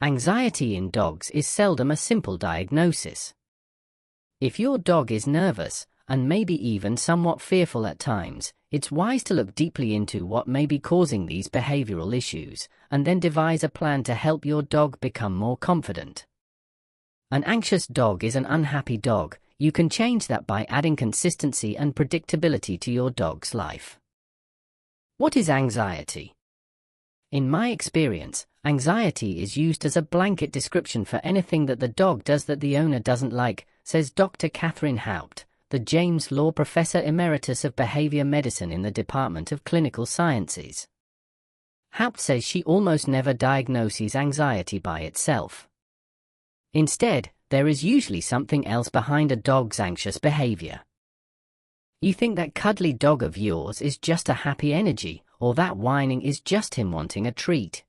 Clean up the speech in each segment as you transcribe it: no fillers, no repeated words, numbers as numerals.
Anxiety in dogs is seldom a simple diagnosis. If your dog is nervous, and maybe even somewhat fearful at times, it's wise to look deeply into what may be causing these behavioral issues, and then devise a plan to help your dog become more confident. An anxious dog is an unhappy dog. You can change that by adding consistency and predictability to your dog's life. What is anxiety? In my experience, anxiety is used as a blanket description for anything that the dog does that the owner doesn't like, says Dr. Catherine Haupt, the James Law Professor Emeritus of Behavior Medicine in the Department of Clinical Sciences. Haupt says she almost never diagnoses anxiety by itself. Instead, there is usually something else behind a dog's anxious behavior. You think that cuddly dog of yours is just a happy energy, or that whining is just him wanting a treat.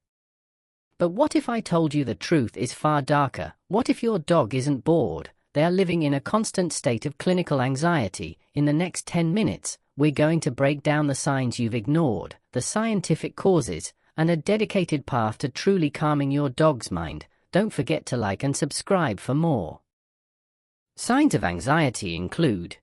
But what if I told you the truth is far darker? What if your dog isn't bored? They are living in a constant state of clinical anxiety. In the next 10 minutes, we're going to break down the signs you've ignored, the scientific causes, and a dedicated path to truly calming your dog's mind. Don't forget to like and subscribe for more. Signs of anxiety include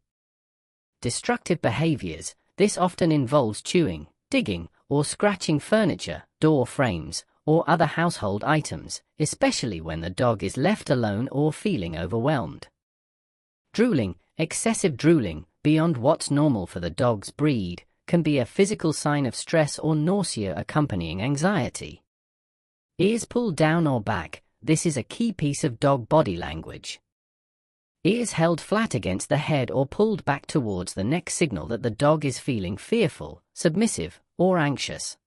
destructive behaviors. This often involves chewing, digging, or scratching furniture, door frames, or other household items, especially when the dog is left alone or feeling overwhelmed. Drooling. Excessive drooling, beyond what's normal for the dog's breed, can be a physical sign of stress or nausea accompanying anxiety. Ears pulled down or back. This is a key piece of dog body language. Ears held flat against the head or pulled back towards the neck signal that the dog is feeling fearful, submissive, or anxious.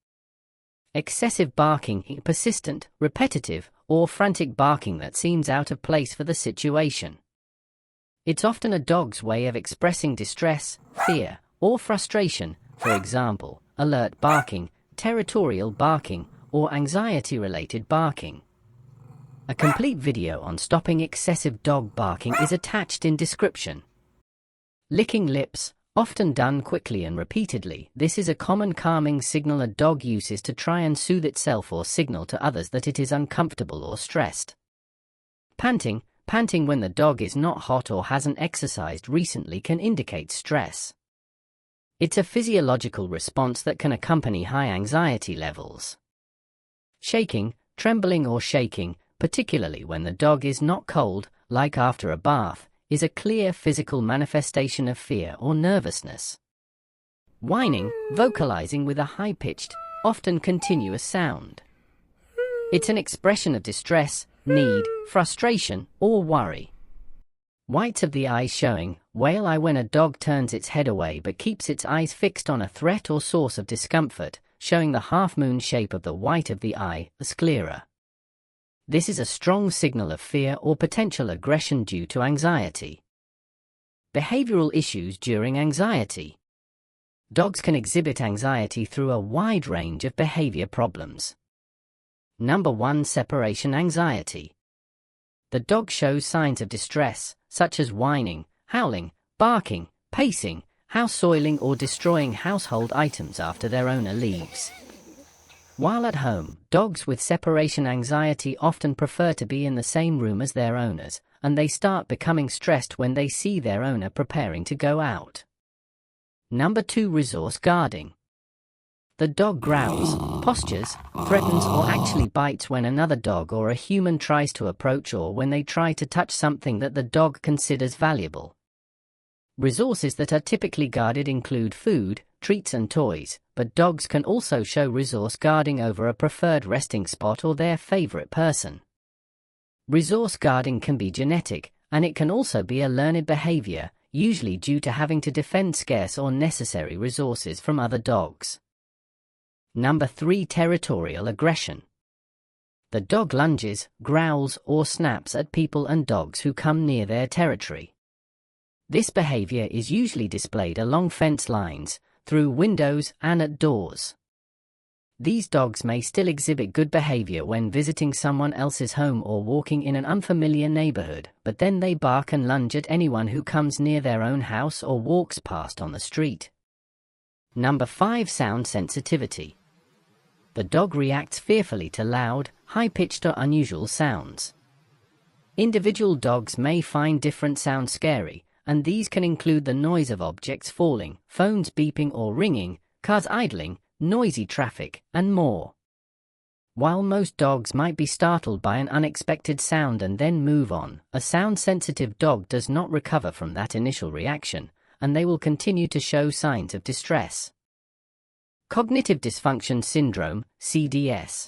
Excessive barking. Persistent, repetitive, or frantic barking that seems out of place for the situation. It's often a dog's way of expressing distress, fear, or frustration, for example, alert barking, territorial barking, or anxiety-related barking. A complete video on stopping excessive dog barking is attached in description. Licking lips, often done quickly and repeatedly. This is a common calming signal a dog uses to try and soothe itself or signal to others that it is uncomfortable or stressed. Panting. Panting when the dog is not hot or hasn't exercised recently can indicate stress. It's a physiological response that can accompany high anxiety levels. Shaking. Trembling or shaking, particularly when the dog is not cold, like after a bath, is a clear physical manifestation of fear or nervousness. Whining. Vocalizing with a high-pitched, often continuous sound. It's an expression of distress, need, frustration, or worry. Whites of the eyes showing. Whale eye. When a dog turns its head away but keeps its eyes fixed on a threat or source of discomfort, showing the half-moon shape of the white of the eye, the sclera. This is a strong signal of fear or potential aggression due to anxiety. Behavioral issues during anxiety. Dogs can exhibit anxiety through a wide range of behavior problems. Number 1. Separation anxiety. The dog shows signs of distress, such as whining, howling, barking, pacing, house soiling, or destroying household items after their owner leaves. While at home, dogs with separation anxiety often prefer to be in the same room as their owners, and they start becoming stressed when they see their owner preparing to go out. Number 2. Resource guarding. The dog growls, postures, threatens, or actually bites when another dog or a human tries to approach, or when they try to touch something that the dog considers valuable. Resources that are typically guarded include food, treats, and toys, but dogs can also show resource guarding over a preferred resting spot or their favorite person. Resource guarding can be genetic, and it can also be a learned behavior, usually due to having to defend scarce or necessary resources from other dogs. Number 3. Territorial aggression. The dog lunges, growls, or snaps at people and dogs who come near their territory. This behavior is usually displayed along fence lines, through windows, and at doors. These dogs may still exhibit good behavior when visiting someone else's home or walking in an unfamiliar neighborhood, but then they bark and lunge at anyone who comes near their own house or walks past on the street. Number 5. Sound sensitivity. The dog reacts fearfully to loud, high-pitched or unusual sounds. Individual dogs may find different sounds scary, and these can include the noise of objects falling, phones beeping or ringing, cars idling, noisy traffic, and more. While most dogs might be startled by an unexpected sound and then move on, a sound-sensitive dog does not recover from that initial reaction, and they will continue to show signs of distress. Cognitive dysfunction syndrome, CDS.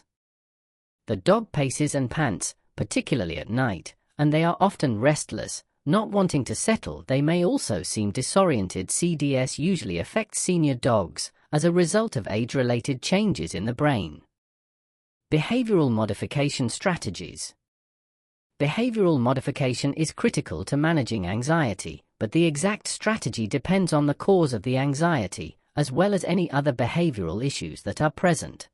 The dog paces and pants, particularly at night, and they are often restless, not wanting to settle. They may also seem disoriented. CDS usually affects senior dogs as a result of age-related changes in the brain. Behavioral modification strategies. Behavioral modification is critical to managing anxiety, but the exact strategy depends on the cause of the anxiety, as well as any other behavioral issues that are present.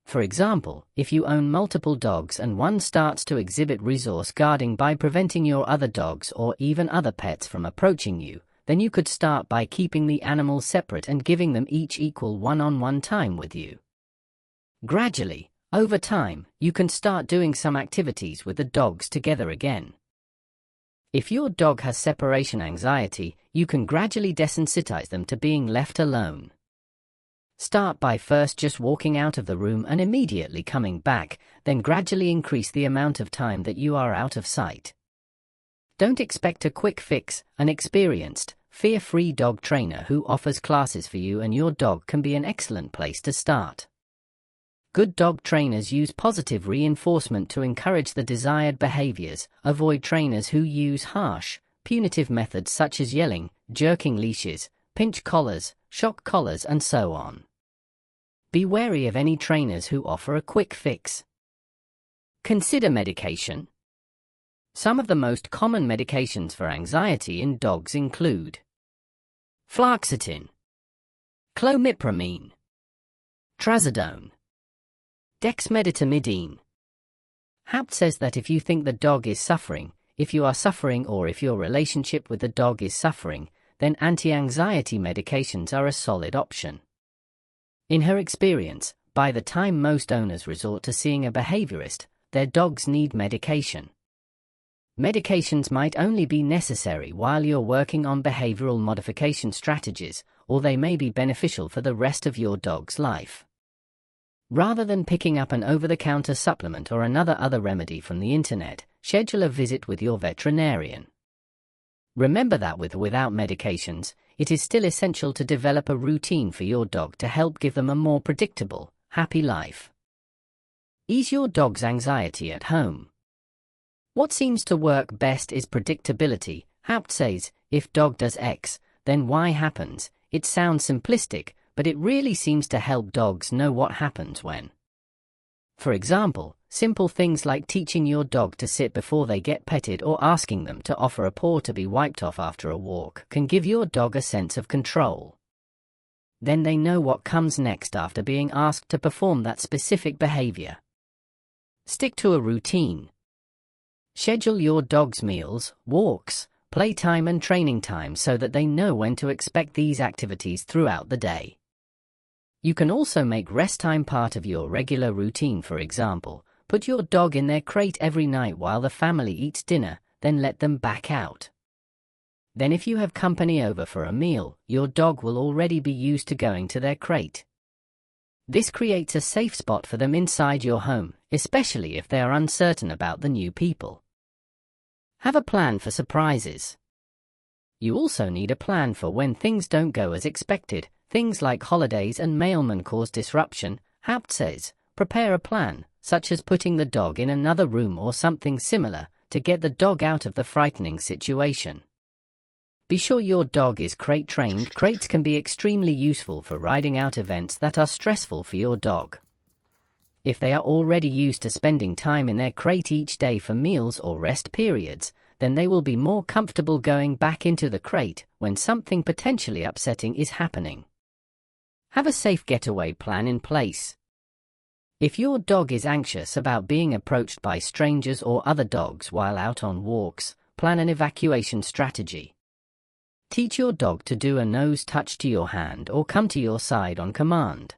For example, if you own multiple dogs and one starts to exhibit resource guarding by preventing your other dogs or even other pets from approaching you, then you could start by keeping the animals separate and giving them each equal one-on-one time with you. Gradually, over time, you can start doing some activities with the dogs together again. If your dog has separation anxiety, you can gradually desensitize them to being left alone. Start by first just walking out of the room and immediately coming back, then gradually increase the amount of time that you are out of sight. Don't expect a quick fix. An experienced, fear-free dog trainer who offers classes for you and your dog can be an excellent place to start. Good dog trainers use positive reinforcement to encourage the desired behaviors. Avoid trainers who use harsh, punitive methods such as yelling, jerking leashes, pinch collars, shock collars, and so on. Be wary of any trainers who offer a quick fix. Consider medication. Some of the most common medications for anxiety in dogs include fluoxetine, clomipramine, trazodone, dexmedetomidine. Haupt says that if you think the dog is suffering, if you are suffering, or if your relationship with the dog is suffering, then anti-anxiety medications are a solid option. In her experience, by the time most owners resort to seeing a behaviorist, their dogs need medication. Medications might only be necessary while you're working on behavioral modification strategies, or they may be beneficial for the rest of your dog's life. Rather than picking up an over-the-counter supplement or other remedy from the internet, schedule a visit with your veterinarian. Remember that with or without medications, it is still essential to develop a routine for your dog to help give them a more predictable, happy life. Ease your dog's anxiety at home. What seems to work best is predictability. Haupt says, if dog does X, then Y happens. It sounds simplistic, but it really seems to help dogs know what happens when. For example, simple things like teaching your dog to sit before they get petted or asking them to offer a paw to be wiped off after a walk can give your dog a sense of control. Then they know what comes next after being asked to perform that specific behavior. Stick to a routine. Schedule your dog's meals, walks, playtime and training time so that they know when to expect these activities throughout the day. You can also make rest time part of your regular routine. For example, put your dog in their crate every night while the family eats dinner, then let them back out. Then if you have company over for a meal, your dog will already be used to going to their crate. This creates a safe spot for them inside your home, especially if they are uncertain about the new people. Have a plan for surprises. You also need a plan for when things don't go as expected. Things like holidays and mailmen cause disruption. Haupt says, prepare a plan, such as putting the dog in another room or something similar, to get the dog out of the frightening situation. Be sure your dog is crate trained. Crates can be extremely useful for riding out events that are stressful for your dog. If they are already used to spending time in their crate each day for meals or rest periods, then they will be more comfortable going back into the crate when something potentially upsetting is happening. Have a safe getaway plan in place. If your dog is anxious about being approached by strangers or other dogs while out on walks, plan an evacuation strategy. Teach your dog to do a nose touch to your hand or come to your side on command.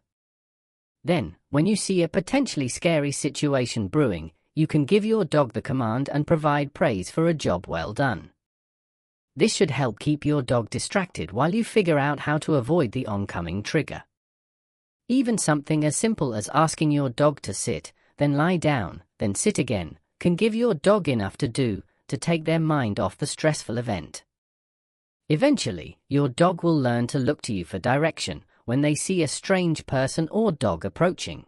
Then, when you see a potentially scary situation brewing, you can give your dog the command and provide praise for a job well done. This should help keep your dog distracted while you figure out how to avoid the oncoming trigger. Even something as simple as asking your dog to sit, then lie down, then sit again, can give your dog enough to do to take their mind off the stressful event. Eventually, your dog will learn to look to you for direction when they see a strange person or dog approaching.